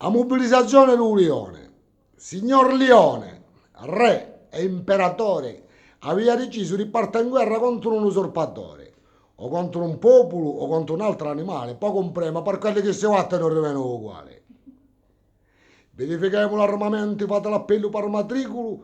A mobilizzazione di un leone, signor Leone, re e imperatore, aveva deciso di partire in guerra contro un usurpatore, o contro un popolo o contro un altro animale, poi comprima per quelli che si battono non rimangono uguali. Verifichiamo l'armamento, fate l'appello per matricolo,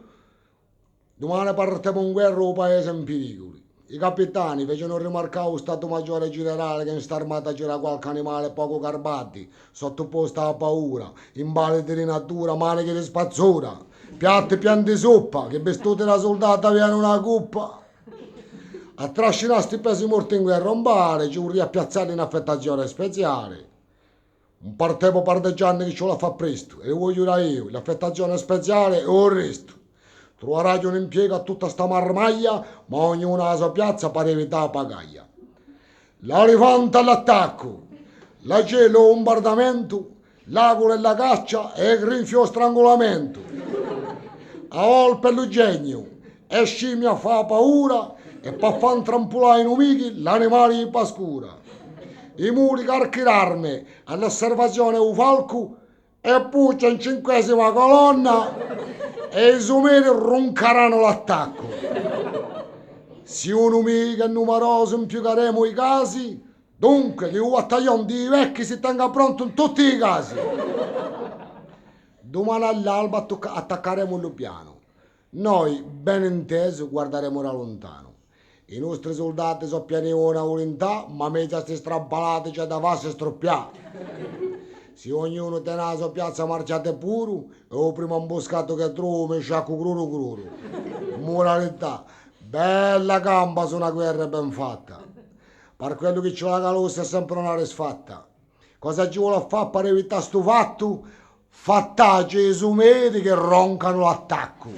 domani partiamo in guerra o paese in pericolo. I capitani fecero rimarcare lo Stato Maggiore Generale che in sta armata c'era qualche animale poco garbati, sottoposto alla paura, invalidi di natura, maniche di spazzura, piatti piani di zuppa, che vestiti da soldata avevano una cuppa. A trascinare sti pesi morti in guerra un bar, ci vorrei piazzare in affettazione speciale. Un partevo parteggiante che ce la fa presto, e voglio da io, l'affettazione speciale e il resto. Troverai un impiego a tutta sta marmaglia, ma ognuno ha la sua piazza per evitare la pagaglia. L'elefante all'attacco, la cielo bombardamento, l'agola e la caccia e il grinfio strangolamento. A volpe l'ugegno, e scimmia fa paura e per far trampolare i nemici l'animale di pascura. I muri carchirarme all'osservazione un falco e puccia in cinquesima colonna e i sumeri roncaranno l'attacco. Se uno mica è numeroso impiegheremo i casi, dunque che un battaglione di vecchi si tenga pronto in tutti i casi. Domani all'alba attaccheremo il piano. Noi, ben inteso, guarderemo da lontano. I nostri soldati sono pieni di una volontà, ma mezza sti strampalati c'è da farsi stroppiare. Se ognuno tiene la sua piazza marciate pure, è il primo imboscato che trovo mi sciacco cruru cruru. Moralità, bella gamba su una guerra ben fatta. Per quello che c'è la calossa è sempre una risfatta. Cosa ci vuole fare per evitare sto fatto? Fattacci i sumeri che roncano l'attacco.